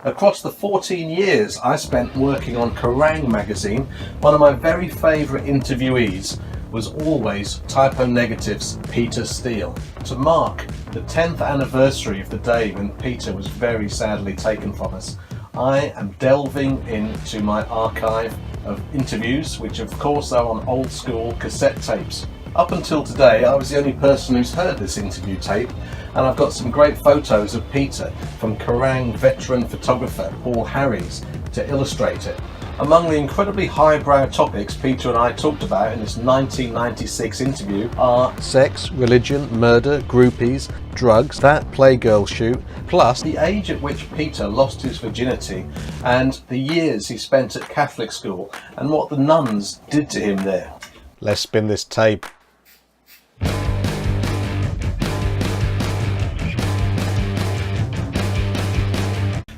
Across the 14 years I spent working on Kerrang! Magazine, one of my very favourite interviewees was always Typo Negative's Peter Steele. To mark the 10th anniversary of the day when Peter was very sadly taken from us, I am delving into my archive of interviews, which of course are on old school cassette tapes. Up until today, I was the only person who's heard this interview tape, and I've got some great photos of Peter from Kerrang! Veteran photographer Paul Harries to illustrate it. Among the incredibly highbrow topics Peter and I talked about in this 1996 interview are sex, religion, murder, groupies, drugs, that Playgirl shoot, plus the age at which Peter lost his virginity and the years he spent at Catholic school and what the nuns did to him there. Let's spin this tape.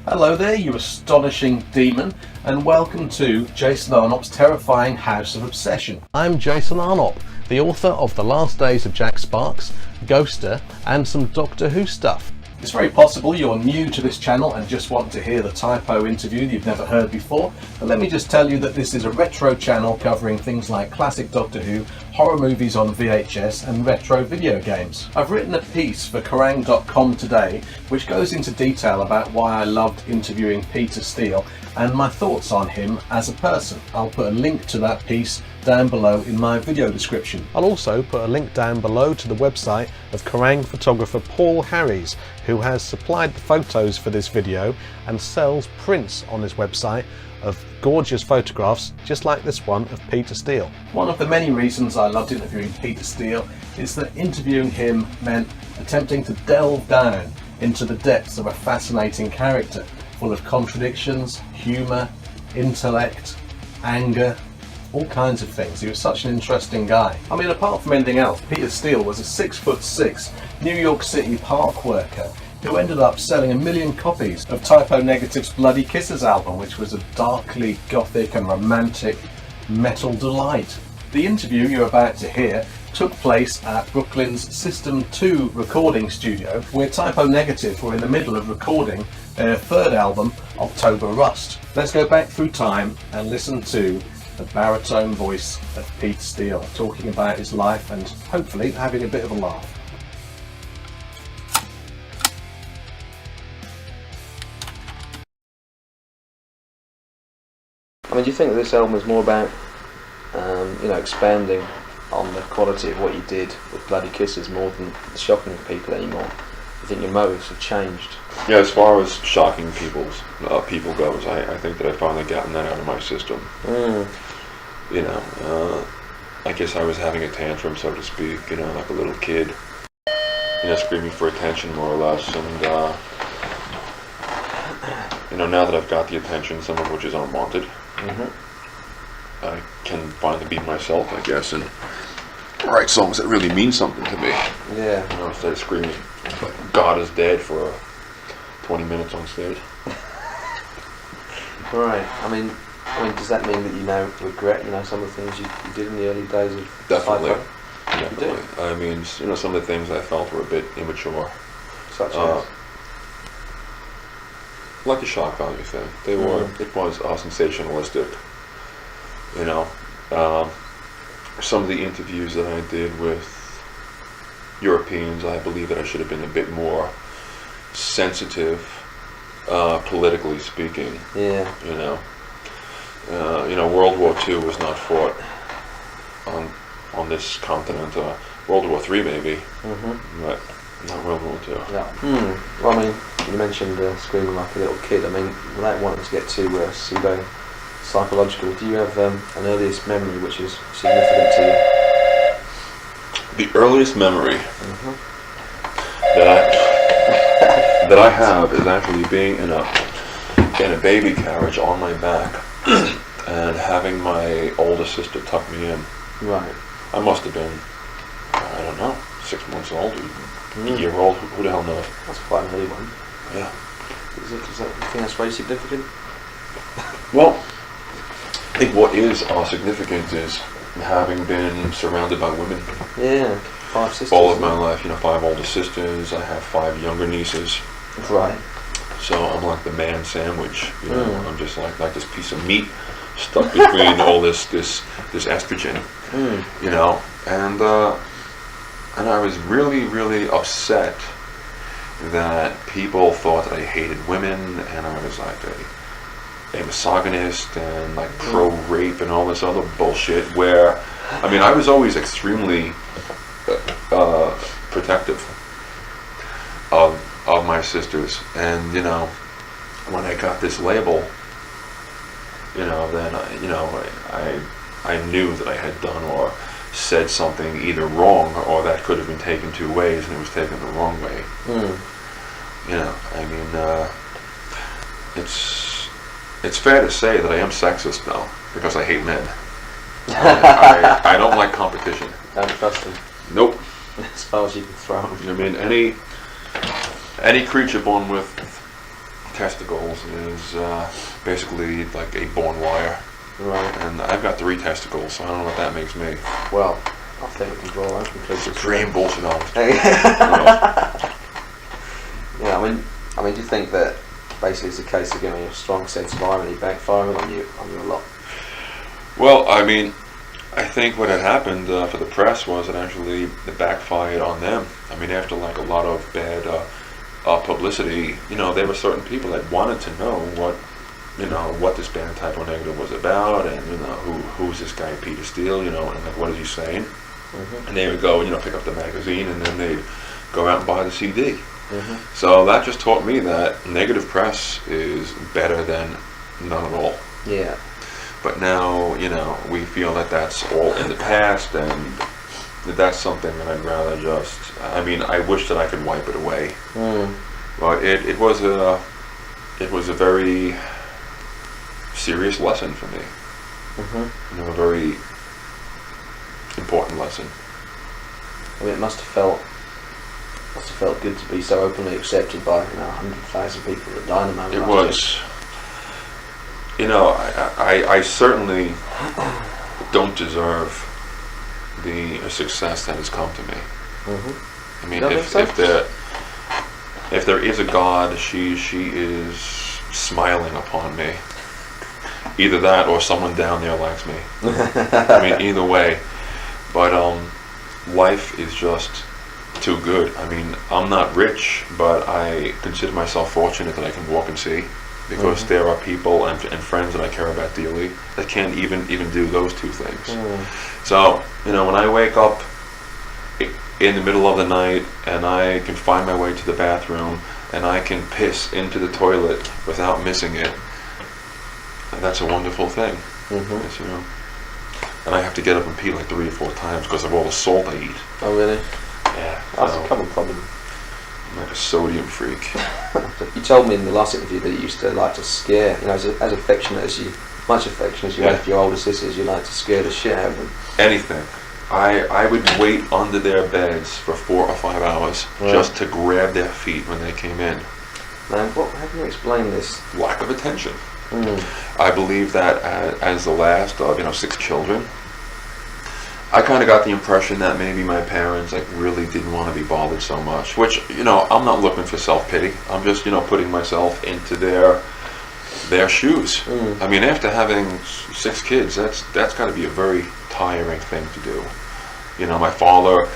Hello there, you astonishing demon, and welcome to Jason Arnopp's terrifying House of Obsession. I'm Jason Arnopp, the author of The Last Days of Jack Sparks, Ghoster, and some Doctor Who stuff. It's very possible you're new to this channel and just want to hear the Typo interview that you've never heard before, but let me just tell you that this is a retro channel covering things like classic Doctor Who, horror movies on VHS and retro video games. I've written a piece for Kerrang.com today which goes into detail about why I loved interviewing Peter Steele and my thoughts on him as a person. I'll put a link to that piece down below in my video description. I'll also put a link down below to the website of Kerrang! Photographer Paul Harries, who has supplied the photos for this video and sells prints on his website of gorgeous photographs just like this one of Peter Steele. One of the many reasons I loved interviewing Peter Steele is that interviewing him meant attempting to delve down into the depths of a fascinating character, full of contradictions, humour, intellect, anger, all kinds of things. He was such an interesting guy. I mean, apart from anything else, Peter Steele was a 6'6" New York City park worker who ended up selling 1 million copies of Typo Negative's Bloody Kisses album, which was a darkly gothic and romantic metal delight. The interview you're about to hear took place at Brooklyn's System 2 recording studio, where Typo Negative were in the middle of recording their third album, October Rust. Let's go back through time and listen to the baritone voice of Peter Steele talking about his life and hopefully having a bit of a laugh. I mean, do you think that this album is more about, expanding on the quality of what you did with Bloody Kisses more than shocking people anymore? Do you think your motives have changed? Yeah, as far as shocking people goes, I think that I've finally gotten that out of my system. I guess I was having a tantrum, so to speak, like a little kid, screaming for attention more or less, and now that I've got the attention, some of which is unwanted, I can finally be myself, I guess, and write songs that really mean something to me. Yeah. Instead of screaming, God is dead for 20 minutes on stage. Right. I mean, does that mean that you now regret, some of the things you did in the early days of Definitely. Typo? Definitely. You do? I mean, some of the things I felt were a bit immature. Such as? Like the shock value thing. They were. It was sensationalistic. Some of the interviews that I did with Europeans, I believe that I should have been a bit more sensitive, politically speaking. Yeah. World War II was not fought on this continent. World War III maybe, but not World War II. Yeah. Well, I mean, you mentioned screaming like a little kid. I mean, without wanting to get too pseudo-psychological, do you have an earliest memory which is significant to you? The earliest memory that I have is actually being in a baby carriage on my back and having my older sister tuck me in. Right. I must have been, I don't know, 6 months old, a year old, who the hell knows. That's quite an early one. Yeah. Is that, you think that's very significant? Well, I think what is significant is having been surrounded by women. Yeah, 5 sisters. All of my life, 5 older sisters, I have 5 younger nieces. Right. So I'm like the man sandwich. You know, I'm just like this piece of meat stuck between all this estrogen. You know, and I was really, really upset that people thought that I hated women, and I was like a misogynist and like pro-rape and all this other bullshit. Where, I mean, I was always extremely protective of my sisters, and you know, when I got this label, you know, then I knew that I had done or said something either wrong or that could have been taken two ways, and it was taken the wrong way. You know, I mean, it's fair to say that I am sexist now because I hate men. I don't like competition. Don't trust them. Nope. As far as you can throw them. I mean, any creature born with testicles is basically like a born liar. Right. And I've got 3 testicles, so I don't know what that makes me. Well, I think we can draw our conclusions. Supreme bullshit on. Yeah, I mean, do you think that basically it's a case of giving a strong sense of irony backfiring on you a lot? Well, I mean, I think what had happened for the press was it actually backfired on them. I mean, after like a lot of bad publicity, you know, there were certain people that wanted to know what this band Typo Negative was about, and you know, who's this guy Peter Steele, you know, and like what is he saying? And they would go, you know, pick up the magazine, and then they'd go out and buy the CD. So that just taught me that negative press is better than none at all. Yeah. But now, you know, we feel that that's all in the past, and that's something that I'd rather just, I mean, I wish that I could wipe it away. But it was a very serious lesson for me. You know, a very important lesson. I mean, it must have felt good to be so openly accepted by 100,000 people at Dynamo. It was. You know, I certainly don't deserve the success that has come to me. I mean, if there is a God, she is smiling upon me. Either that or someone down there likes me. I mean, either way. But life is just too good. I mean, I'm not rich, but I consider myself fortunate that I can walk and see, because there are people and friends that I care about dearly that can't even do those two things. So, you know, when I wake up in the middle of the night and I can find my way to the bathroom and I can piss into the toilet without missing it, that's a wonderful thing. Yes, you know. And I have to get up and pee like 3 or 4 times because of all the salt I eat. Oh, really? Yeah. That's a common problem. I'm like a sodium freak. You told me in the last interview that you used to like to scare, you know, as affectionate as you, much affection as you had for your older sisters, you like to scare the shit out of them. Anything. I would wait under their beds for 4 or 5 hours just to grab their feet when they came in. Now, how can you explain this? Lack of attention. I believe that as the last of 6 children, I kind of got the impression that maybe my parents like really didn't want to be bothered so much. Which, you know, I'm not looking for self-pity. I'm just, you know, putting myself into their shoes. I mean, after having 6 kids, that's got to be a very tiring thing to do. You know, my father,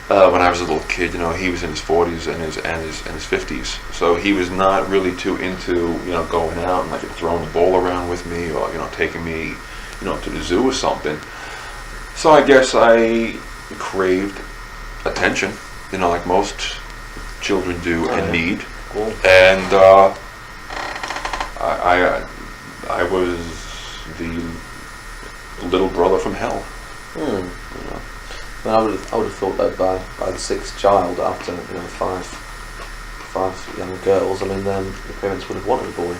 when I was a little kid, you know, he was in his 40s and his 50s, so he was not really too into, you know, going out and like throwing the ball around with me, or, you know, taking me, you know, to the zoo or something. So I guess I craved attention, you know, like most children do and need. Cool. And I was the little brother from hell. You know. Well, I would have thought that by the 6th child, after, you know, five young girls, I mean, then the parents would have wanted a boy.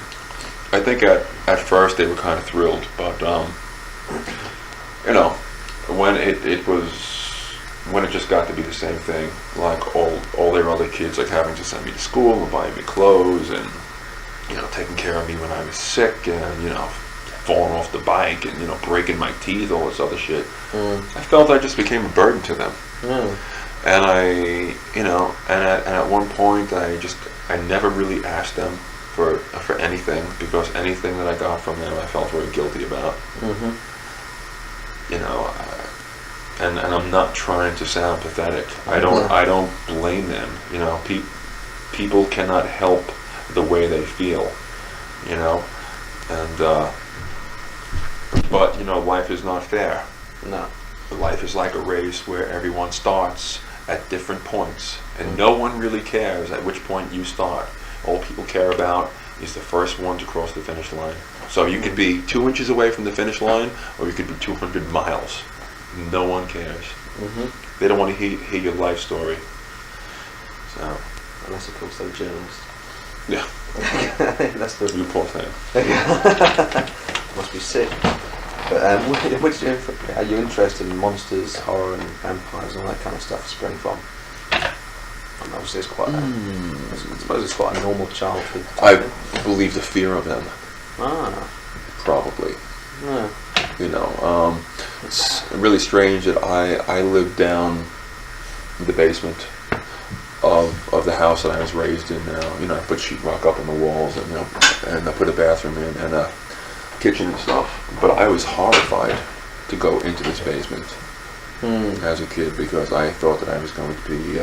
I think at first they were kind of thrilled, but you know, when it just got to be the same thing, like all their other kids, like having to send me to school and buying me clothes and, you know, taking care of me when I was sick and, you know, falling off the bike and, you know, breaking my teeth, all this other shit. I felt I just became a burden to them. And at one point, I never really asked them for anything, because anything that I got from them, I felt very guilty about. You know, and I'm not trying to sound pathetic. I don't blame them. You know, people cannot help the way they feel. You know, and but you know, life is not fair. No. Life is like a race where everyone starts at different points, and no one really cares at which point you start. All people care about is the first one to cross the finish line. So you could be 2 inches away from the finish line, or you could be 200 miles. No one cares. They don't want to hear your life story. So, unless of course they're journalists. Yeah. That's the. You poor thing. Must be sick. But are you interested in monsters, horror, and vampires, and all that kind of stuff spring from? And obviously, it's quite. I suppose it's quite a normal childhood. I believe the fear of them. Probably. Yeah. You know, it's really strange that I lived down the basement of the house that I was raised in. Now, you know, I put sheetrock up on the walls, and and I put a bathroom in and a kitchen and stuff. But I was horrified to go into this basement as a kid, because I thought that I was going to be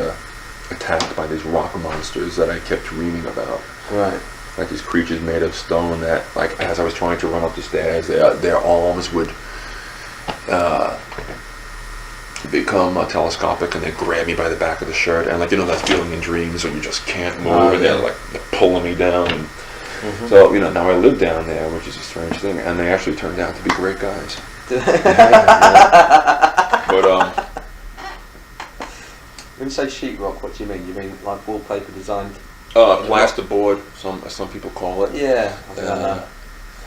attacked by these rock monsters that I kept dreaming about. Right. Like these creatures made of stone that, like, as I was trying to run up the stairs, their arms would become telescopic, and they'd grab me by the back of the shirt, and, like, you know that feeling in dreams when you just can't move, and they're pulling me down. And so, you know, now I live down there, which is a strange thing, and they actually turned out to be great guys. But when you say sheetrock, what do you mean? You mean like wallpaper designed? Plasterboard, some people call it. Yeah. I know.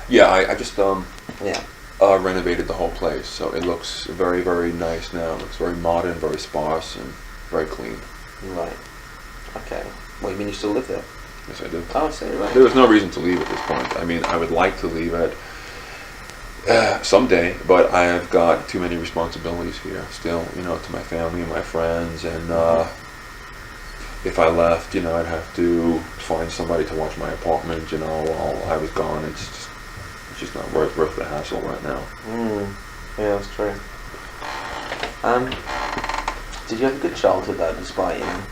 Yeah, I just Yeah. renovated the whole place, so it looks very, very nice now. It looks very modern, very sparse, and very clean. Right. Okay. Well, you mean you still live there? Yes, I do. Oh, I see. Right. There was no reason to leave at this point. I mean, I would like to leave it someday, but I have got too many responsibilities here still, you know, to my family and my friends, and if I left, you know, I'd have to find somebody to watch my apartment, you know, while I was gone. It's just not worth the hassle right now. Yeah, that's true. Did you have a good childhood though, despite, you know?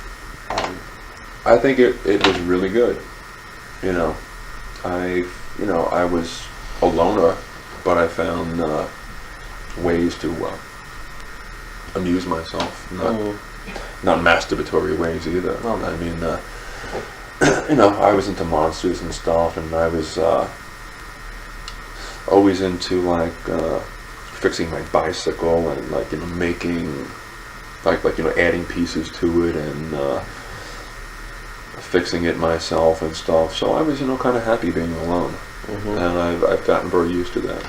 I think it was really good. You know, I was a loner, but I found ways to amuse myself. Not masturbatory ways either. Oh, no. I mean, you know, I was into monsters and stuff, and I was always into, like, fixing my bicycle, and, like, you know, making, like you know, adding pieces to it, and fixing it myself and stuff. So I was, you know, kind of happy being alone, and I've gotten very used to that.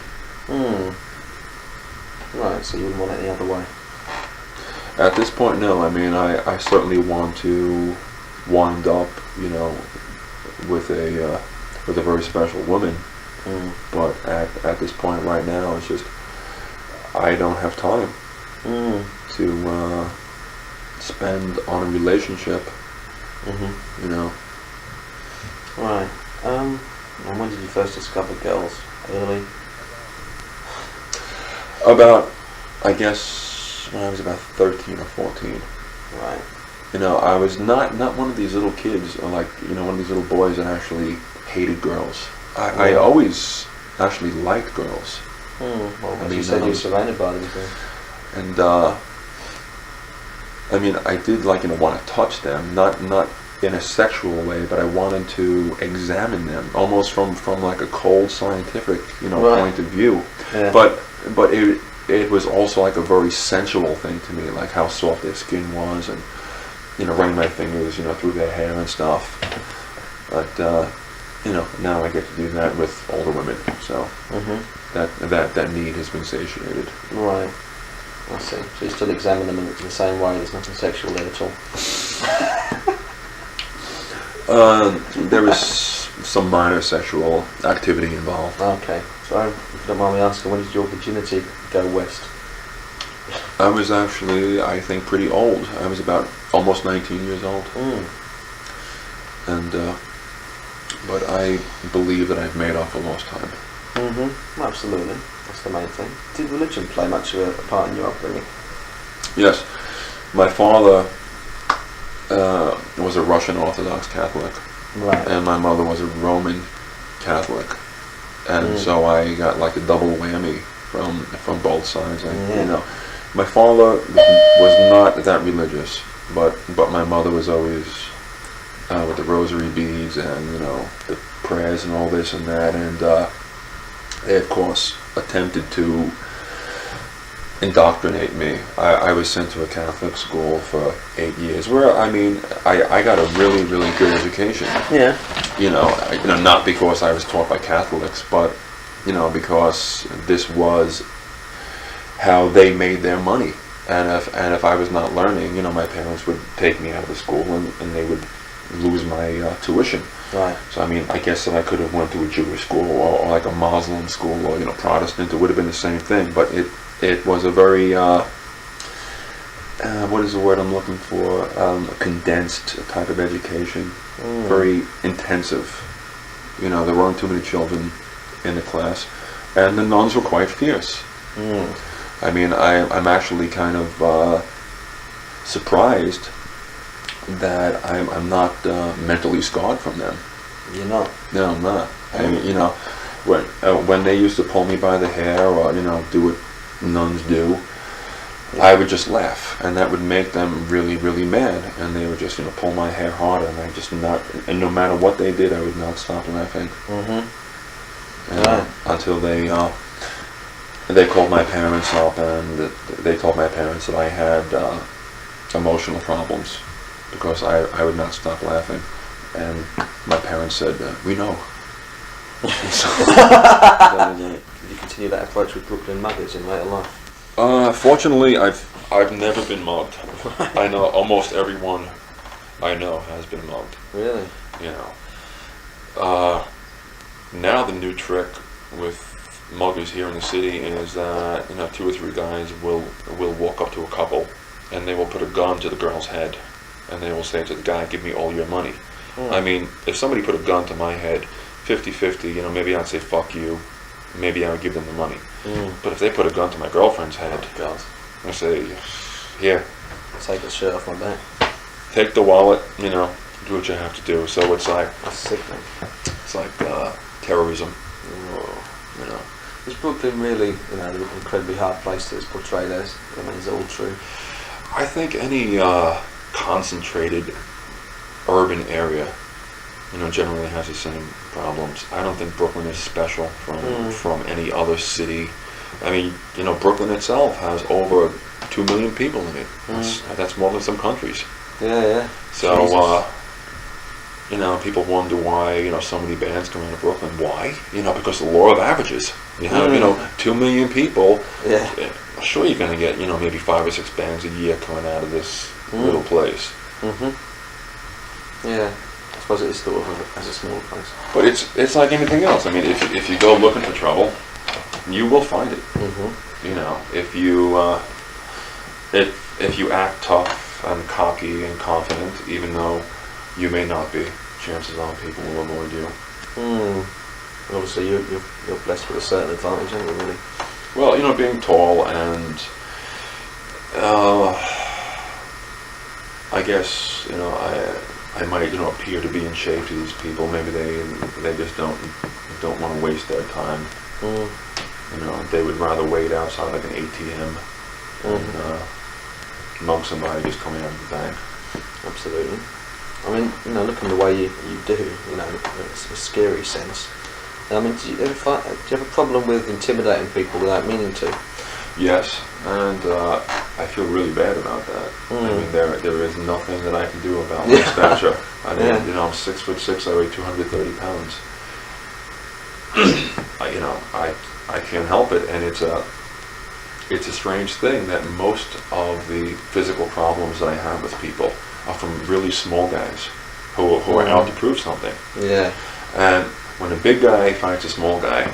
Right. So you wouldn't want it any other way. At this point, no. I mean, I certainly want to wind up, you know, with a very special woman. But at this point right now, it's just I don't have time to spend on a relationship. You know. Right. And when did you first discover girls? Early? About, I guess, when I was about 13 or 14. Right. You know, I was not one of these little kids, or, like, you know, one of these little boys that actually hated girls. I always actually liked girls. Well, I as mean, you said, you're surrounded by them. So. And I mean, I did, like, you know, want to touch them, not in a sexual way, but I wanted to examine them, almost from like a cold scientific, you know, point of view. Yeah. But it was also like a very sensual thing to me, like how soft their skin was, and, you know, running my fingers, you know, through their hair and stuff. But you know, now I get to do that with older women, so that need has been satiated. Right. I see. So you still examine them in the same way. There's nothing sexual there at all. There was some minor sexual activity involved. Okay. So, if you don't mind me asking, when did your virginity go west? I was actually, I think, pretty old. I was about almost 19 years old. And, but I believe that I've made up for lost time. Absolutely. That's the main thing. Did religion play much of a part in your upbringing? Yes. My father was a Russian Orthodox Catholic. Right. And my mother was a Roman Catholic. And so I got like a double whammy from both sides. You know, my father was not that religious, but my mother was always with the rosary beads and, you know, the prayers and all this and that, and they of course attempted to indoctrinate me. I was sent to a Catholic school for 8 years, where I got a really, really good education. Yeah. You know, not because I was taught by Catholics, but you know, because this was how they made their money. And if I was not learning, you know, my parents would take me out of the school and they would lose my tuition. Right. So I mean, I guess that I could have went to a Jewish school or like a Muslim school or, you know, Protestant. It would have been the same thing, but it was a very what is the word I'm looking for? Condensed type of education. Very intensive. You know, there weren't too many children in the class, and the nuns were quite fierce. I mean, I'm actually kind of surprised that I'm not mentally scarred from them. You're not? No, I'm not. I mean, you know, when they used to pull me by the hair or, you know, do what nuns do, I would just laugh, and that would make them really, really mad, and they would just, you know, pull my hair harder, and I just not, and no matter what they did, I would not stop laughing. Until they called my parents up, and they told my parents that I had emotional problems because I would not stop laughing, and my parents said, "We know." Did you continue that approach with Brooklyn muggers in later life? Fortunately, I've never been mugged. I know almost everyone I know has been mugged. Really? You know. Now the new trick with muggers here in the city is that, you know, 2 or 3 guys will walk up to a couple and they will put a gun to the girl's head and they will say to the guy, "Give me all your money." I mean, if somebody put a gun to my head, 50-50, you know, maybe I'd say fuck you, maybe I would give them the money. But if they put a gun to my girlfriend's head, I say, "Here, take the shirt off my back. Take the wallet, you know, do what you have to do." So it's like, that's sickening. It's like terrorism. You know, is Brooklyn really, you know, an incredibly hard place that it's portrayed as? I mean, is it all true? I think any concentrated urban area, you know, generally has the same problems. I don't think Brooklyn is special from any other city. I mean, you know, Brooklyn itself has over 2 million people in it. That's more than some countries. Yeah. So, you know, people wonder why, you know, so many bands come out of Brooklyn. Why? You know, because the law of averages. You have, you know, 2 million people. Yeah. Sure, you're going to get, you know, maybe 5 or 6 bands a year coming out of this little place. Yeah. I suppose it is thought of as a small place. But it's like anything else. I mean, if you go looking for trouble, you will find it. You know, if you act tough and cocky and confident, even though you may not be, chances are people will avoid you. Obviously, you're blessed with a certain advantage, aren't you, really? Well, you know, being tall and I guess, you know, I might, you know, appear to be in shape to these people. Maybe they just don't want to waste their time. You know, they would rather wait outside like an ATM and mug somebody just coming out of the bank. Absolutely. I mean, you know, looking the way you do, you know, it's a scary sense. I mean, do you have a problem with intimidating people without meaning to? Yes, and I feel really bad about that. I mean, there is nothing that I can do about my stature. I mean, you know, I'm 6'6", I weigh 230 pounds. I can't help it, and it's a strange thing that most of the physical problems that I have with people are from really small guys who are out to prove something. Yeah. And when a big guy fights a small guy,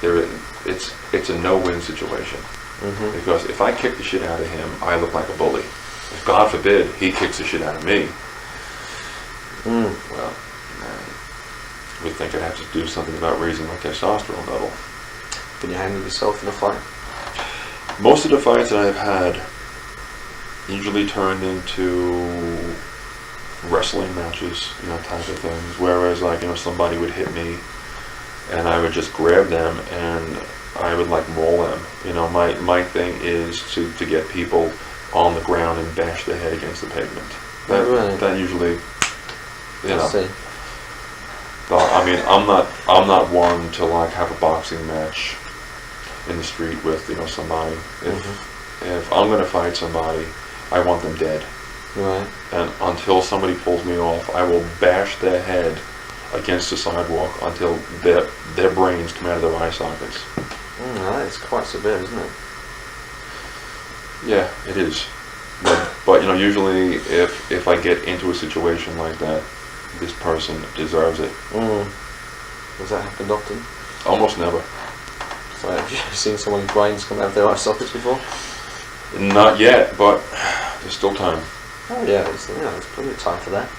it's a no-win situation. Because if I kick the shit out of him, I look like a bully. If God forbid he kicks the shit out of me, well, I would think I'd have to do something about raising my testosterone level. Can you handle yourself in a fight? Most of the fights that I've had usually turned into wrestling matches, type of things. Whereas, somebody would hit me, and I would just grab them and I would maul them. My thing is to get people on the ground and bash their head against the pavement. That usually, I see. I'm not one to have a boxing match in the street with somebody. If I'm going to fight somebody, I want them dead. Right. And until somebody pulls me off, I will bash their head against the sidewalk until their brains come out of their eye sockets. That is quite severe, isn't it? Yeah, it is. But usually if I get into a situation like that, this person deserves it. Has that happened often? Almost never. So have you seen someone's brains come out of their eye sockets before? Not yet, but there's still time. Oh yeah, there's plenty of time for that.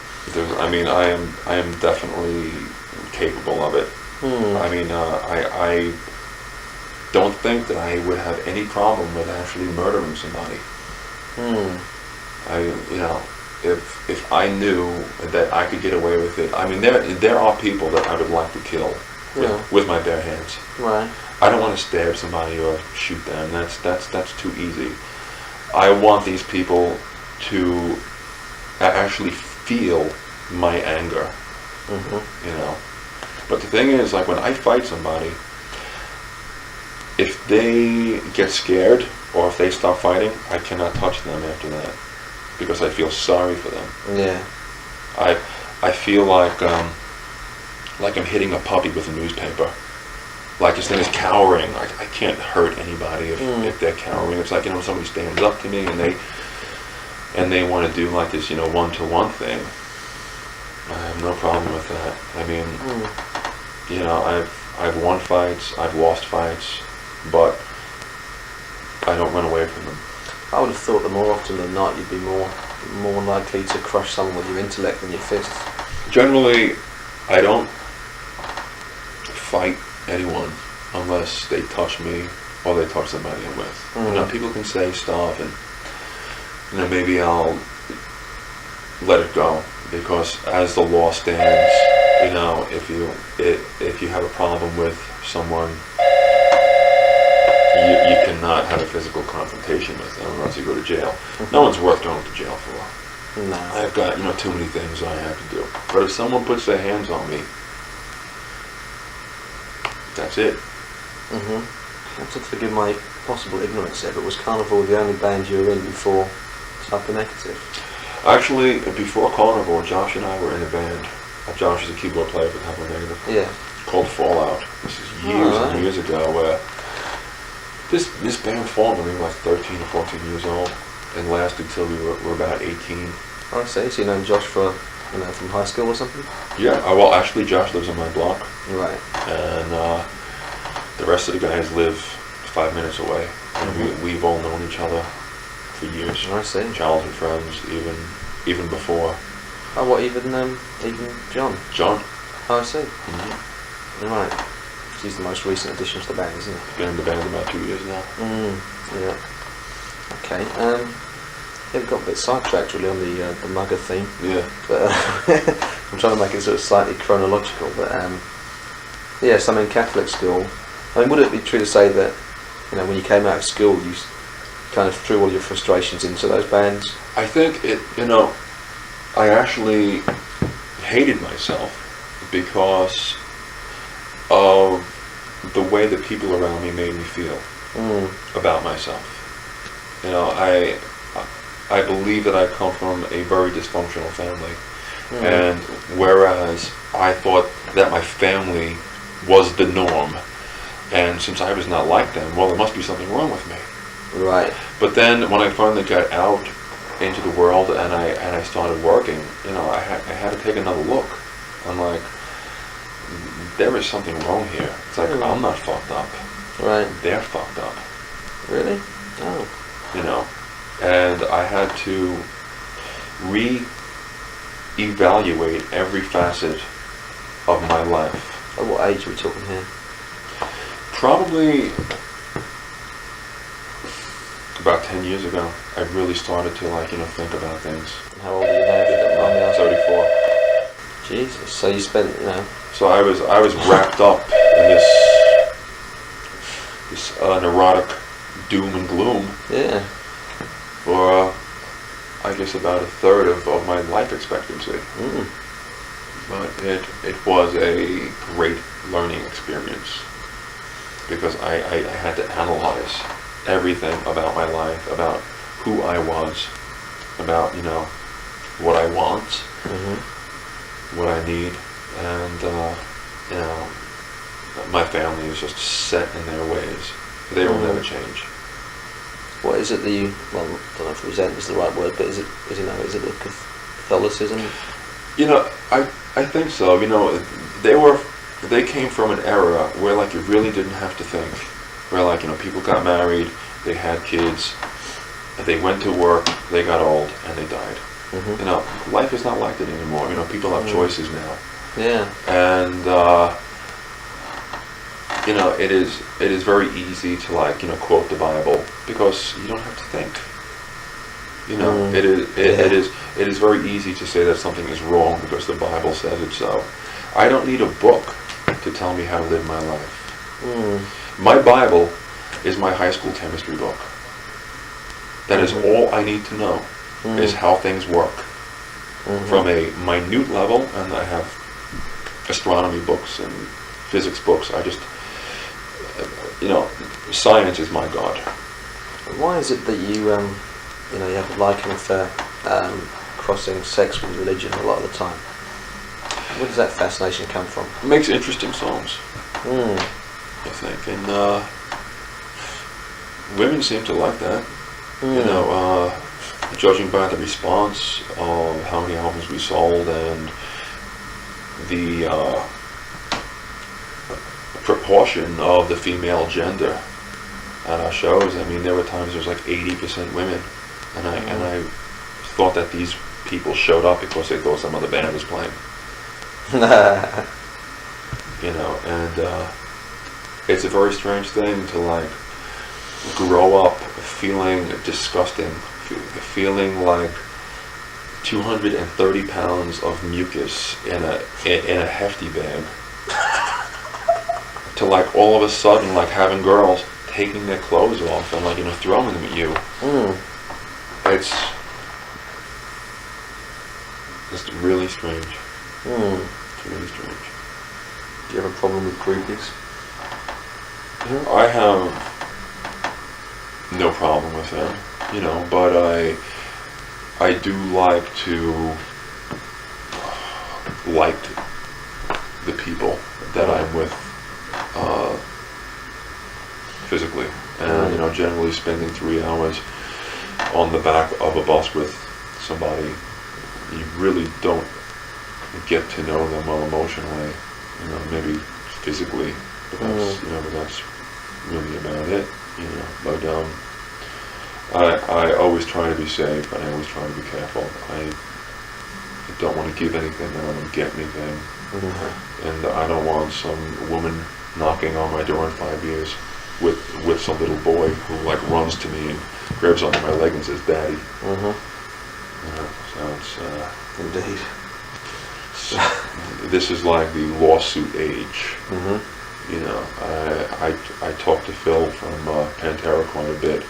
I am definitely capable of it. I don't think that I would have any problem with actually murdering somebody. If I knew that I could get away with it, there are people that I would like to kill with my bare hands. Right. I don't want to stab somebody or shoot them. That's too easy. I want these people to actually feel my anger. But the thing is, when I fight somebody, if they get scared or if they stop fighting, I cannot touch them after that because I feel sorry for them. Yeah. I feel like I'm hitting a puppy with a newspaper. This thing is cowering. I can't hurt anybody if they're cowering. It's somebody stands up to me and they want to do this one-to-one thing. I have no problem with that. I've won fights, I've lost fights, but I don't run away from them. I would have thought that more often than not you'd be more likely to crush someone with your intellect than your fists. Generally, I don't fight anyone unless they touch me or they touch somebody I'm with. People can say stuff and maybe I'll let it go because as the law stands, if you have a problem with someone, you cannot have a physical confrontation with them or else you go to jail. No one's worth going to jail for. No. I've got too many things I have to do. But if someone puts their hands on me, that's it. I have to forgive my possible ignorance here, but was Carnival the only band you were in before Hypernegative? Actually, before Carnival, Josh and I were in a band. Josh is a keyboard player for Hypernegative. Yeah. Called Fallout. This is years and years ago where this band formed when we were 13 or 14 years old and lasted till we were about 18. I see. So you know Josh from high school or something? Yeah. Well, actually, Josh lives on my block. Right. And the rest of the guys live 5 minutes away. And we've all known each other for years. I see. Childhood friends, even before. Oh, what, even John? John. Oh, I see. Right. He's the most recent addition to the band, isn't he? Been in the band about 2 years now. Yeah. Okay. Yeah, we got a bit sidetracked really on the mugger theme. Yeah. But I'm trying to make it sort of slightly chronological. But yes, I'm in Catholic school. Would it be true to say that when you came out of school, you kind of threw all your frustrations into those bands? I think I actually hated myself because of the way that people around me made me feel about myself. I believe that I come from a very dysfunctional family, and whereas I thought that my family was the norm, and since I was not like them, well, there must be something wrong with me. Right. But then when I finally got out into the world and I started working, I had to take another look. I'm like, there is something wrong here. It's like I'm not fucked up. Right. They're fucked up. Really? Oh. You know, and I had to re-evaluate every facet of my life. At what age are we talking here? Probably about 10 years ago, I really started to think about things. How old are you now? If you don't mind me asking? 34. Jesus. So you spent, So I was wrapped up in this neurotic doom and gloom Yeah. for I guess about a third of my life expectancy. Mm. But it was a great learning experience because I had to analyze everything about my life, about who I was, about what I want, Mm-hmm. what I need, and my family is just set in their ways. They will never change. What is it that you? Well, I don't know if resent is the right word, but is it the Catholicism? I think so. They came from an era where you really didn't have to think. Where people got married, they had kids, they went to work, they got old, and they died. Mm-hmm. Life is not like that anymore. People have choices now. Yeah. And it is very easy to quote the Bible because you don't have to think. It is very easy to say that something is wrong because the Bible says it so. I don't need a book to tell me how to live my life. My Bible is my high school chemistry book. That is all I need to know is how things work. From a minute level, and I have astronomy books and physics books. I just, science is my God. Why is it that you have a liking for crossing sex with religion a lot of the time? Where does that fascination come from? It makes interesting songs, I think, and women seem to like that. Judging by the response of how many albums we sold and the proportion of the female gender at our shows, there were times there was 80% women, and I thought that these people showed up because they thought some other band was playing. And it's a very strange thing to grow up feeling disgusting, feeling like 230 pounds of mucus in a hefty bag, to all of a sudden having girls taking their clothes off and throwing them at you. It's just really strange. It's really strange. Do you have a problem with groupies? I have no problem with them, but I do like to like the people that I'm with physically, and generally spending 3 hours on the back of a bus with somebody, you really don't get to know them well emotionally, maybe physically, but that's really about it, But I always try to be safe, and I always try to be careful. I don't want to give anything, I don't want to get anything, and I don't want some woman knocking on my door in 5 years with some little boy who runs to me and grabs onto my leg and says, "Daddy." So it's Indeed. this is the lawsuit age. I talk to Phil from Pantera quite a bit.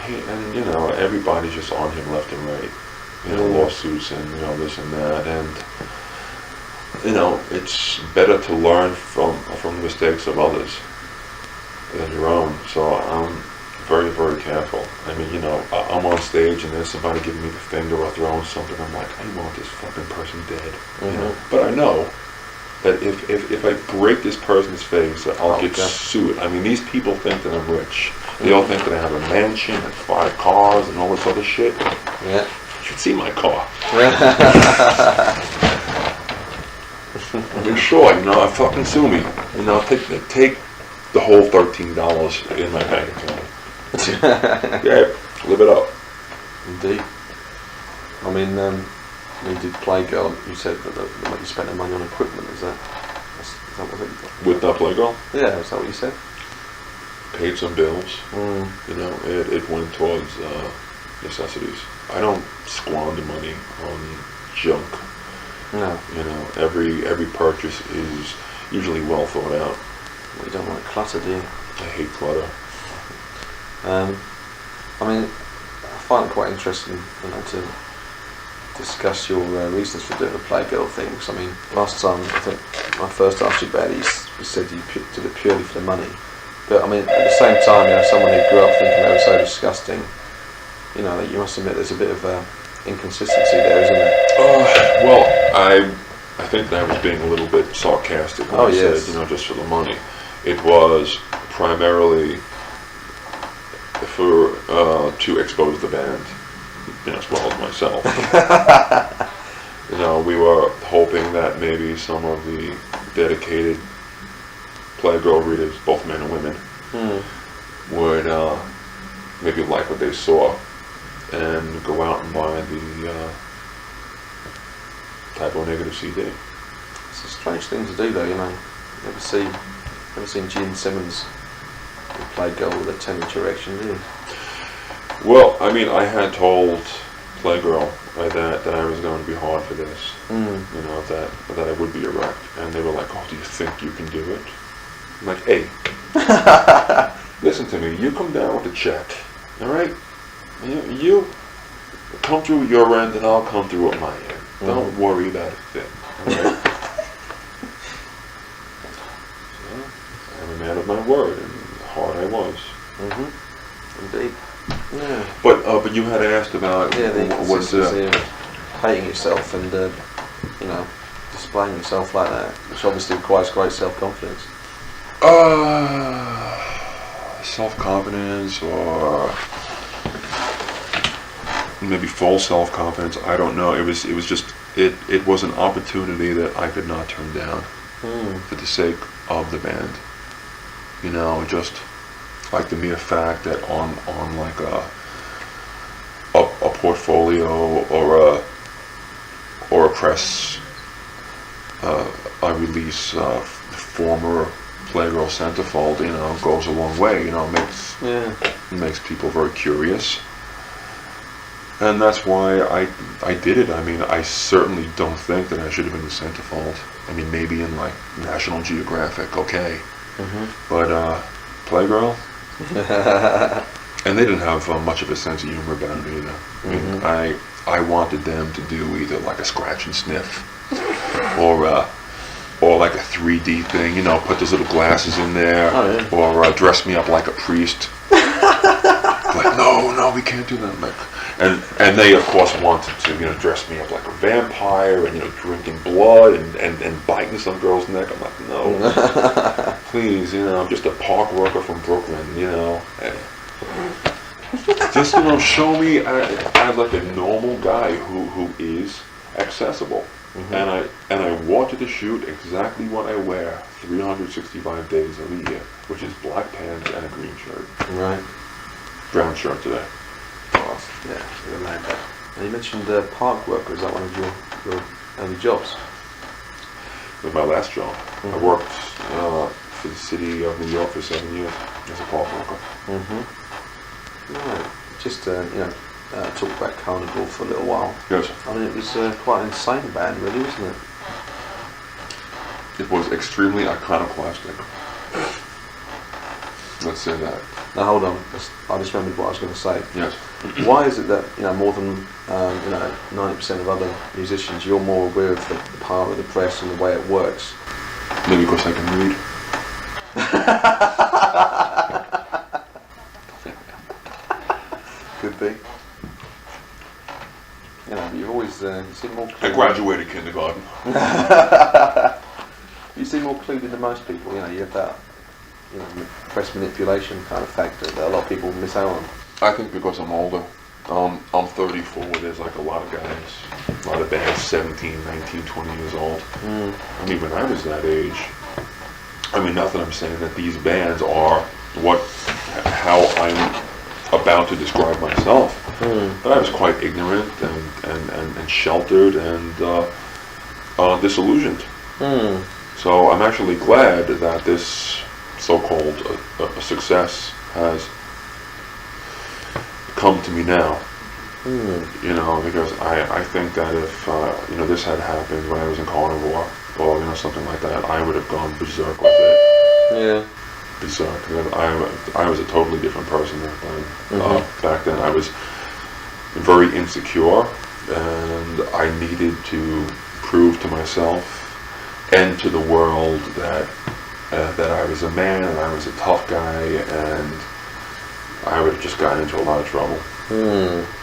And everybody's just on him left and right. Lawsuits and this and that, and it's better to learn from the mistakes of others than your own. So I'm very, very careful. I'm on stage and there's somebody giving me the finger or throwing something. I'm like, I want this fucking person dead. But I know that if I break this person's face, I'll get sued. These people think that I'm rich. They all think that I have a mansion and 5 cars and all this other shit. Yeah. You should see my car. Sure, fucking sue me. Take the whole $13 in my bank account. Yeah, live it up. Indeed. I mean, you did Playgirl. You said that you spent the money on equipment. Is that what you got? With that Playgirl? Yeah, is that what you said? Paid some bills. You know, it went towards necessities. I don't squander money on junk. No. You know, every purchase is usually well thought out. Well, you don't like clutter, do you? I hate clutter. I mean, I find it quite interesting, you know, to discuss your reasons for doing the Playgirl thing. Because, I mean, last time I think I first asked you about it, you said you did it purely for the money. But I mean, at the same time, you know, someone who grew up thinking they were so disgusting, you know, you must admit there's a bit of inconsistency there, isn't there? Well, I think that I was being a little bit sarcastic when I said, you know, just for the money. It was primarily for to expose the band, you know, as well as myself. You know, we were hoping that maybe some of the dedicated Playgirl readers, both men and women, would maybe like what they saw and go out and buy the Typo Negative CD. It's a strange thing to do, though. You know, never seen Gene Simmons Playgirl with a 10-inch erection, do you? Well, I mean, I had told Playgirl that I was going to be hard for this. You know, that I would be erect, and they were like, "Oh, do you think you can do it?" I'm like, "Hey, listen to me. You come down with a check, all right? You come through your end, and I'll come through at my end. Don't worry about a thing, all right?" So, I'm a man of my word, and hard I was. Indeed. Yeah. But you had asked about the what's inconsistency of hating yourself and you know, displaying yourself like that, which obviously requires great self-confidence. Self-confidence, or maybe false self-confidence. I don't know. It was just it was an opportunity that I could not turn down for the sake of the band. You know, just like the mere fact that on like a portfolio or a press a release former Playgirl centerfold, you know, goes a long way. You know, makes people very curious, and that's why I did it. I mean, I certainly don't think that I should have been the centerfold. I mean, maybe in like National Geographic, okay, but Playgirl. And they didn't have much of a sense of humor about it either. I mean, I wanted them to do either like a scratch and sniff, or like a 3D thing, you know, put those little glasses in there, or dress me up like a priest. Like, no, we can't do that. Like, and they of course wanted to, you know, dress me up like a vampire and, you know, drinking blood and biting some girl's neck. I'm like, no, please, you know, I'm just a park worker from Brooklyn, you know. Just, you know, show me as like a normal guy who is accessible. And I wanted to shoot exactly what I wear 365 days of the year, which is black pants and a green shirt. Right. Brown shirt today. Oh, yeah, you're like that. And you mentioned park worker. Is that one of your early jobs? It was my last job. I worked for the city of New York for 7 years as a park worker. Right. Just you know, talk about Carnival for a little while. Yes. I mean, it was quite an insane band, really, wasn't it? It was extremely iconoclastic. Let's say that. Now hold on, I just remembered what I was going to say. Yes. Why is it that, you know, more than you know, 90% of other musicians, you're more aware of the power of the press and the way it works? Maybe because I can read. Could be. You know, but you've always you seem more. I graduated kindergarten. You seem more clued in than most people. You know, you have that, you know, press manipulation kind of factor that a lot of people miss out on. I think because I'm older. I'm 34. There's like a lot of guys, a lot of bands, 17, 19, 20 years old. I mean, when I was that age, I mean, not that I'm saying that these bands are how I'm about to describe myself, but I was quite ignorant and sheltered and disillusioned. So I'm actually glad that this so-called success has come to me now. Because I think that if this had happened when I was in carnivore or something like that, I would have gone berserk with it. Yeah. Berserk. I was a totally different person back then. Back then I was very insecure, and I needed to prove to myself and to the world that I was a man and I was a tough guy, and I would have just gotten into a lot of trouble.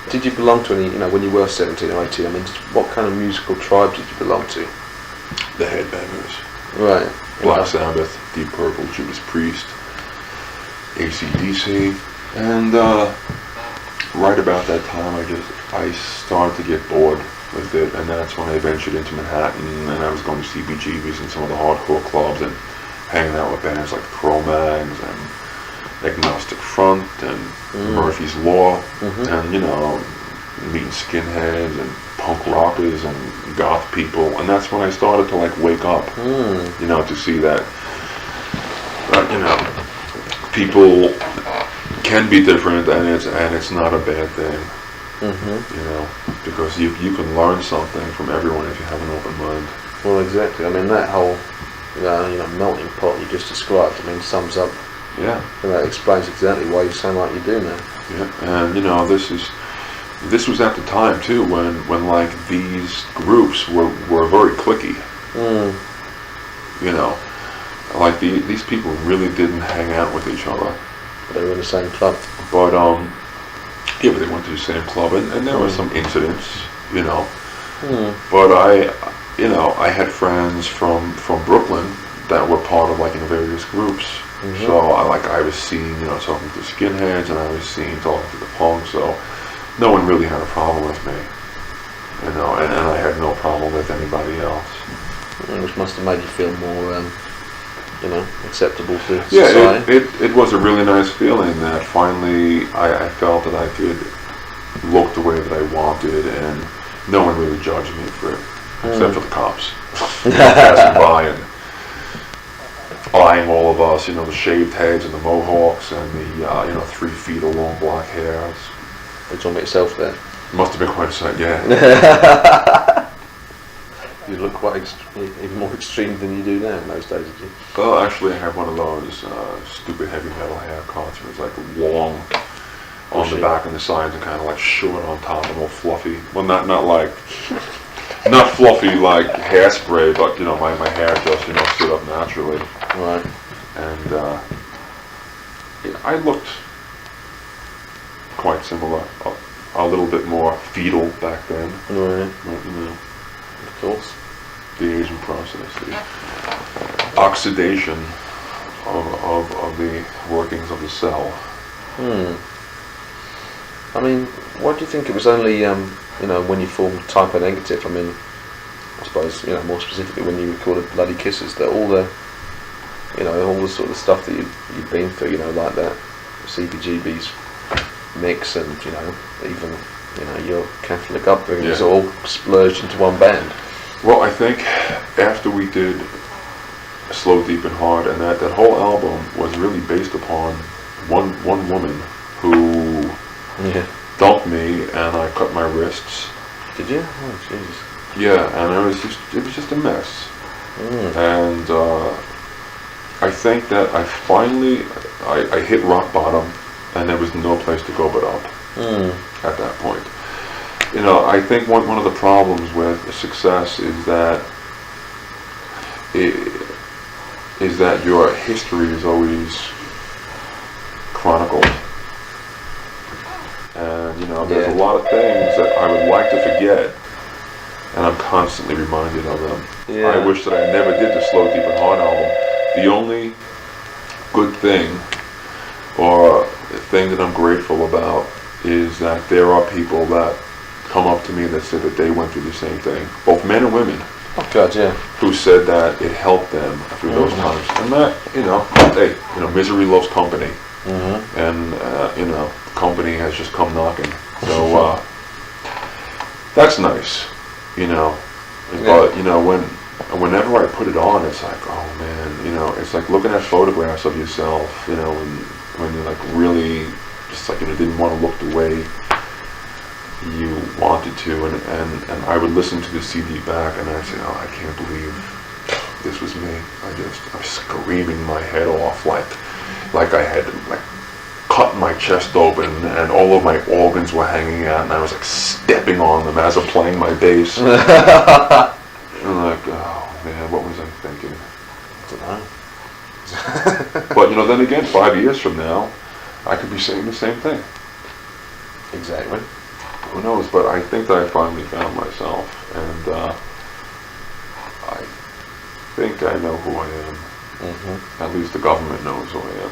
Did you belong to any, when you were 17 or 18, what kind of musical tribe did you belong to? The Headbangers. Right. Black Sabbath, Deep Purple, Judas Priest, AC/DC, and right about that time I started to get bored with it, and that's when I ventured into Manhattan, and I was going to CBGBs and some of the hardcore clubs and hanging out with bands like Cro-Mags and Agnostic Front and Murphy's Law, and meeting skinheads and punk rockers and goth people, and that's when I started to wake up, to see that people can be different, and it's not a bad thing, because you can learn something from everyone if you have an open mind. Well, exactly. I mean, that whole melting pot you just described, sums up. Yeah. That explains exactly why you sound like you do now. Yeah, and this was at the time too when these groups were very cliquey. These people really didn't hang out with each other. But they were in the same club. But but they went to the same club, and there were some incidents, But I had friends from Brooklyn that were part of various groups. So I was seen, talking to skinheads, and I was seen talking to the punks. So no one really had a problem with me, and I had no problem with anybody else. Which must have made you feel more, acceptable to society. Yeah, it was a really nice feeling that finally I felt that I could look the way that I wanted, and no one really judged me for it, except for the cops passing by and eyeing all of us, the shaved heads and the mohawks and the 3 feet of long black hair. You talking about yourself there? Must have been quite a sight, yeah. You look quite even more extreme than you do now in those days, did you? Well, actually, I have one of those stupid heavy metal haircuts. It's long on the back and the sides and kind of short on top and all fluffy. Well, not fluffy like hairspray, but my hair just stood up naturally. Right. And I looked quite similar, a little bit more fetal back then. Right. But, of course. The aging process, the oxidation of the workings of the cell. Why do you think it was only, when you formed Type O Negative, I suppose, more specifically when you recorded Bloody Kisses, that all the sort of stuff that you've been through, like that CBGB's mix and, even, your Catholic upbringing is all splurged into one band? Well, I think after we did Slow, Deep and Hard, and that whole album was really based upon one woman who dumped me, and I cut my wrists. Did you? Oh, Jesus. Yeah, and it was just a mess. And I think that I finally I hit rock bottom, and there was no place to go but up at that point. I think one of the problems with success is that your history is always chronicled, and there's a lot of things that I would like to forget, and I'm constantly reminded of them. Yeah. I wish that I never did the Slow, Deep and Hard album. The only good thing, or thing that I'm grateful about, is that there are people that come up to me that say that they went through the same thing, both men and women, Oh God, yeah. who said that it helped them through those times. And that, hey, misery loves company. And, company has just come knocking. So, that's nice, But, whenever I put it on, it's like, oh man, it's like looking at photographs of yourself, when you're like really, just like, didn't want to look the way you wanted to, and I would listen to the CD back, and I'd say, oh, I can't believe this was me. I was screaming my head off, like I had cut my chest open, and all of my organs were hanging out, and I was like stepping on them as I'm playing my bass. And I'm like, oh man, what was I thinking? I don't know. But then again, 5 years from now, I could be saying the same thing. Exactly. Who knows? But I think that I finally found myself, and I think I know who I am. At least the government knows who I am,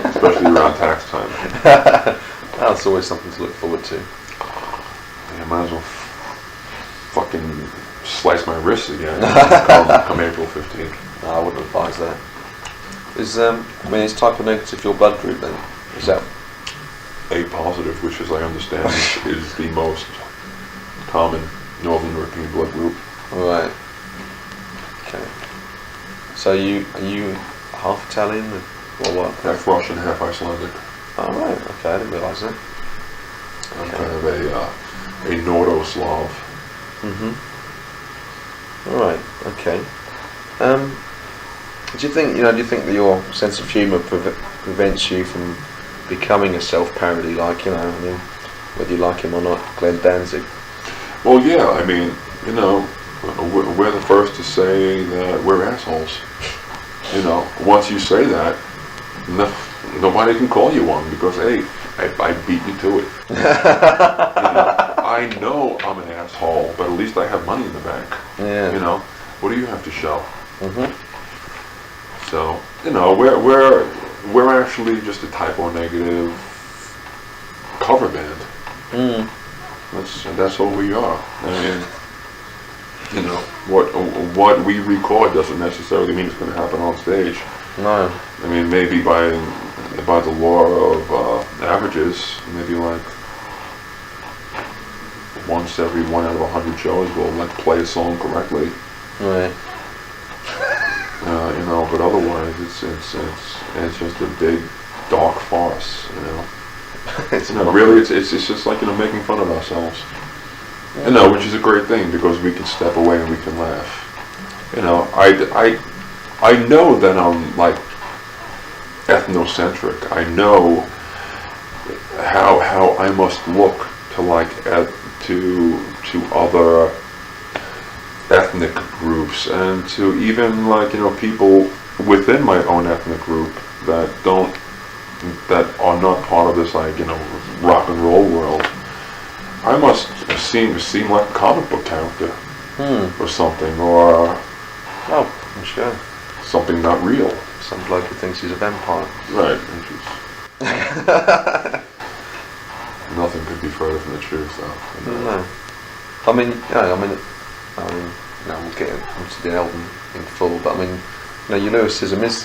especially around tax time. That's always something to look forward to. Yeah, might as well fucking slice my wrists again come April 15th. No, I wouldn't advise that. Is is type O negative your blood group then? Is that A positive, which, as I understand, is the most common Northern European blood group. right? Okay. So are you half Italian or what? Half Russian, half Icelandic. Oh right. Okay, I didn't realise that. I'm kind of a Nordo-Slav. All right. Okay. Do you think that your sense of humour prevents you from becoming a self-parody, whether you like him or not, Glenn Danzig? Well, yeah, we're the first to say that we're assholes. Once you say that, nobody can call you one, because, hey, I beat you to it. I know I'm an asshole, but at least I have money in the bank. Yeah. What do you have to show? So, we're actually just a type O negative cover band. That's all we are. What we record doesn't necessarily mean it's going to happen on stage. No. Maybe by the law of averages, maybe once every 1 out of 100 shows we'll play a song correctly. Right. But otherwise it's just a big dark farce. It's really it's just like making fun of ourselves. Which is a great thing, because we can step away and we can laugh. I know that I'm ethnocentric. I know how I must look to other ethnic groups, and to even people within my own ethnic group that are not part of this rock and roll world. I must seem like a comic book character or something, or I'm sure. something not real. Some bloke who thinks he's a vampire. Right. Nothing could be further from the truth, though. No. We'll get into the album in full, but your lyricism is,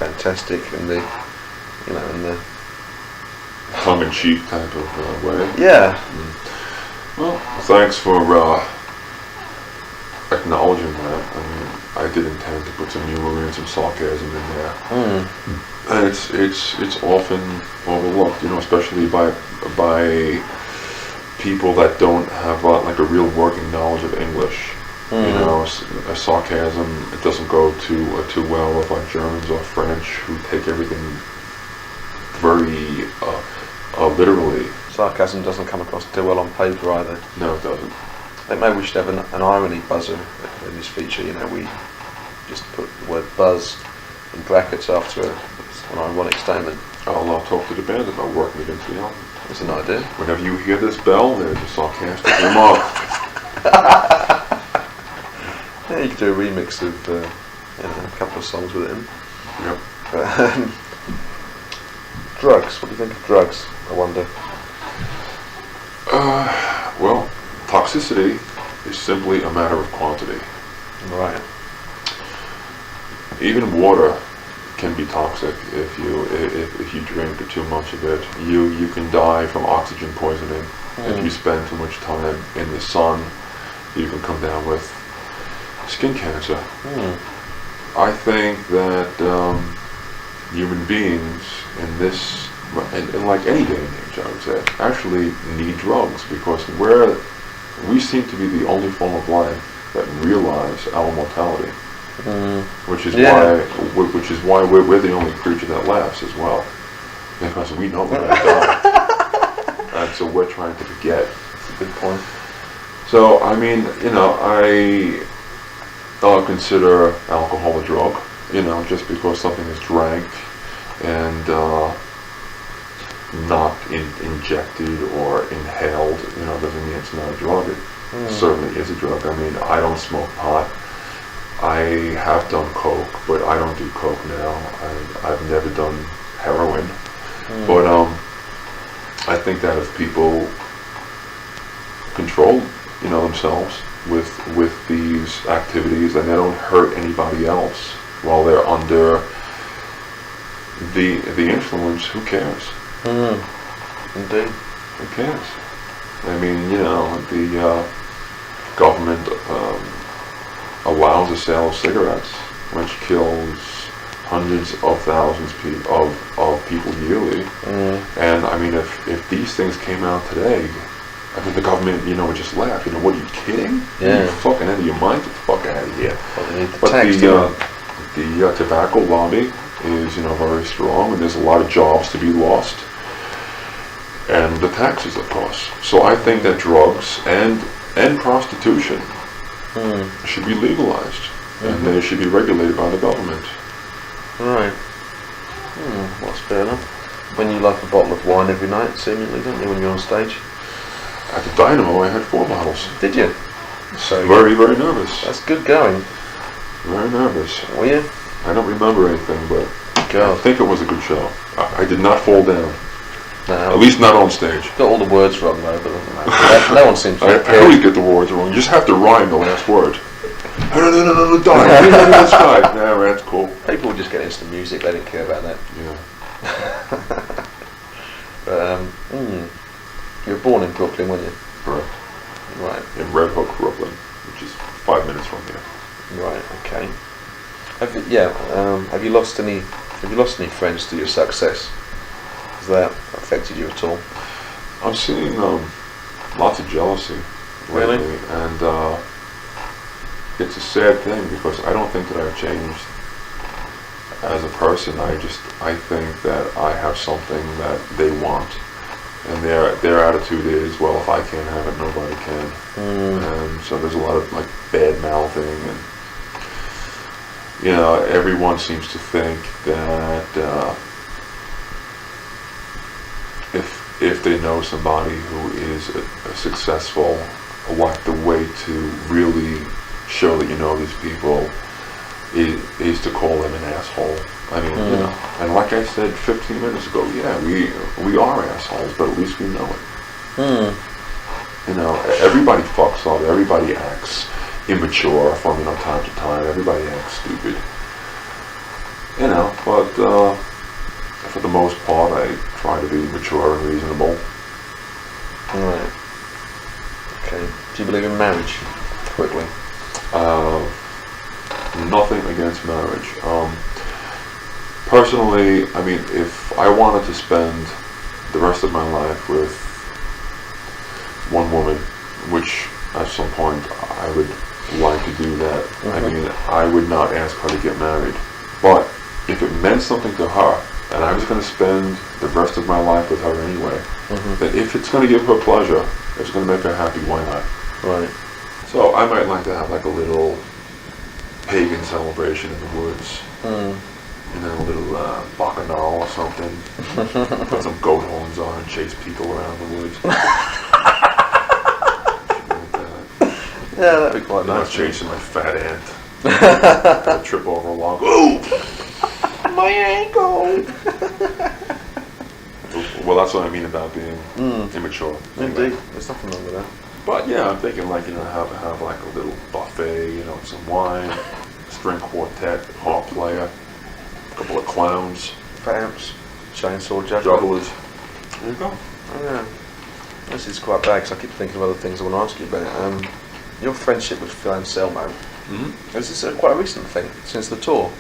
fantastic in the, in the tongue-in-cheek type of way. Yeah. Well, thanks for acknowledging that. I did intend to put some humor and some sarcasm in there. And it's often overlooked, especially by people that don't have a real working knowledge of English. A sarcasm, it doesn't go too well with Germans or French, who take everything very literally. Sarcasm doesn't come across too well on paper either. No, it doesn't. I think maybe we should have an irony buzzer in this feature. We just put the word buzz in brackets after an ironic statement. I'll talk to the band about working against the album. That's an idea. Whenever you hear this bell, there's a sarcastic remark. Yeah, you could do a remix of a couple of songs with it in. Yep. Drugs. What do you think of drugs? I wonder. Well, toxicity is simply a matter of quantity. Right. Even water can be toxic if you drink too much of it. You can die from oxygen poisoning. If you spend too much time in the sun, you can come down with skin cancer. I think that human beings in this, in like any day and age, I would say, actually need drugs, because we seem to be the only form of life that realize our mortality. Which is why we're the only creature that laughs as well, because we know we're going to die, and so we're trying to forget. That's a good point. So I mean, I consider alcohol a drug. Just because something is drank and not injected or inhaled, doesn't mean it's not a drug. It certainly is a drug. I mean, I don't smoke pot. I have done coke, but I don't do coke now. I've never done heroin. But I think that if people control, themselves with these activities, and they don't hurt anybody else while they're under the influence, who cares? Indeed. Who cares? I mean, the government allows the sale of cigarettes, which kills hundreds of thousands of people yearly. And I mean, if these things came out today, I think the government, would just laugh. What, are you kidding? Yeah. You're fucking out of your mind. Get the fuck out of here. But the tobacco lobby is, very strong, and there's a lot of jobs to be lost. And the taxes, of course. So I think that drugs and prostitution should be legalized, and they should be regulated by the government. Right. Well, that's fair enough. When you like a bottle of wine every night, seemingly, don't you, when you're on stage? At the Dynamo, I had 4 bottles. Did you? So very, very nervous. That's good going. Very nervous. Were you? I don't remember anything, but God. I think it was a good show. I did not fall down. No. At least not on stage. Got all the words wrong though, but doesn't matter. No one seems to I care. always get the words wrong. You just have to rhyme the last word. No, die. Let's die. Nah, that's cool. People just get into the music, they didn't care about that. Yeah. But, you were born in Brooklyn, weren't you? Correct. Right. In Red Hook, Brooklyn, which is 5 minutes from here. Right. Okay. Have you lost any friends to your success? Has that affected you at all? I'm seeing lots of jealousy lately, Really? and it's a sad thing, because I don't think that I've changed as a person. I think that I have something that they want, and their attitude is, well, if I can't have it, nobody can. And so there's a lot of like bad mouthing, and everyone seems to think that if they know somebody who is a successful, like the way to really show that you know these people is to call them an asshole. I mean, and like I said 15 minutes ago, yeah, we are assholes, but at least we know it. Everybody fucks up, everybody acts immature from time to time, everybody acts stupid. But for the most part, I try to be mature and reasonable. Right. Okay. Do you believe in marriage? Quickly. Nothing against marriage. Personally, I mean, if I wanted to spend the rest of my life with one woman, which at some point I would like to do that, I mean, I would not ask her to get married. But if it meant something to her, and I was going to spend the rest of my life with her anyway, then if it's going to give her pleasure, if it's going to make her happy, why not? Right. So I might like to have like a little pagan celebration in the woods. A little bacchanal or something. Put some goat horns on and chase people around the woods. Yeah, that'd be quite Not nice. chasing my fat ant. I'll trip over a log. Ooh! My ankle! Well, that's what I mean about being immature. Indeed, there's nothing wrong with that. But yeah, I'm thinking like, have like a little buffet, some wine, string quartet, harp player, a couple of clowns, Vamps, chainsaw jugglers. jugglers. There you go. Oh, yeah. This is quite bad because I keep thinking of other things I want to ask you about. Your friendship with Phil Anselmo, is this quite a recent thing since the tour?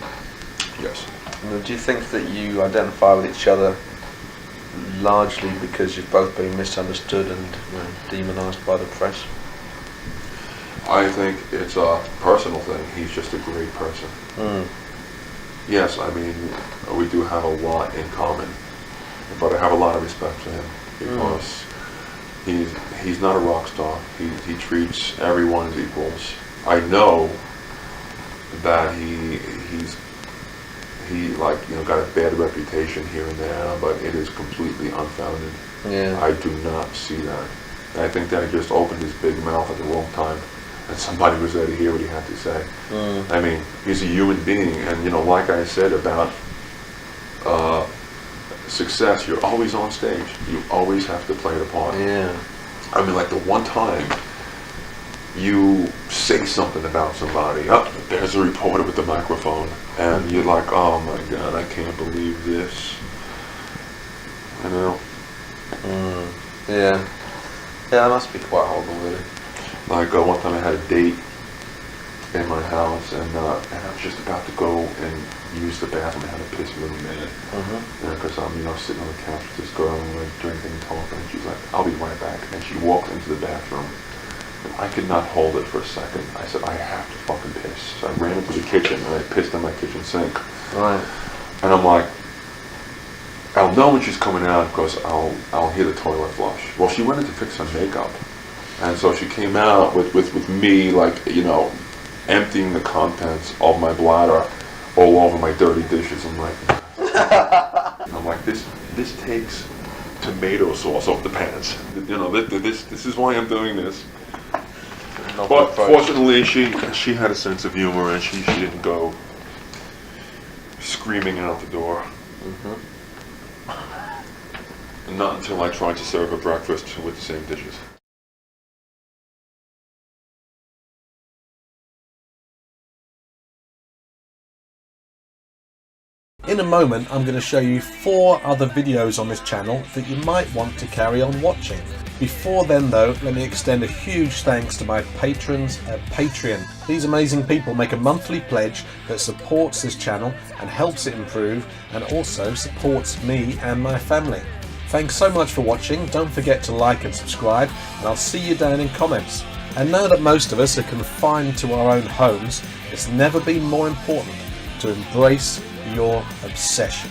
Yes. Do you think that you identify with each other largely because you've both been misunderstood and demonised by the press? I think it's a personal thing. He's just a great person. Yes, I mean, we do have a lot in common, but I have a lot of respect for him because he's not a rock star. He treats everyone as equals. I know that he's got a bad reputation here and there, but it is completely unfounded. Yeah. I do not see that. I think that he just opened his big mouth at the wrong time, and somebody was there to hear what he had to say. I mean, he's a human being, and like I said about success, you're always on stage. You always have to play the part. Yeah. I mean, like the one time you say something about somebody, there's a reporter with the microphone, and you're like, oh my God, I can't believe this. Yeah. Yeah, that must be quite horrible, really. Like one time I had a date in my house, and I was just about to go and use the bathroom. I had to piss really bad. Because I'm sitting on the couch with this girl, and we're drinking and talking, and she's like, I'll be right back. And she walks into the bathroom. I could not hold it for a second. I said, I have to fucking piss. So I ran into the kitchen and I pissed in my kitchen sink. Right. And I'm like, I'll know when she's coming out because I'll hear the toilet flush. Well, she went in to fix her makeup. And so she came out with me, like, emptying the contents of my bladder all over my dirty dishes. I'm like, this takes tomato sauce off the pans. This is why I'm doing this. But fortunately, she had a sense of humor, and she didn't go screaming out the door. Not until I tried to serve her breakfast with the same dishes. In a moment, I'm going to show you 4 other videos on this channel that you might want to carry on watching. Before then though, let me extend a huge thanks to my patrons at Patreon. These amazing people make a monthly pledge that supports this channel and helps it improve, and also supports me and my family. Thanks so much for watching. Don't forget to like and subscribe, and I'll see you down in comments. And now that most of us are confined to our own homes, it's never been more important to embrace your obsession.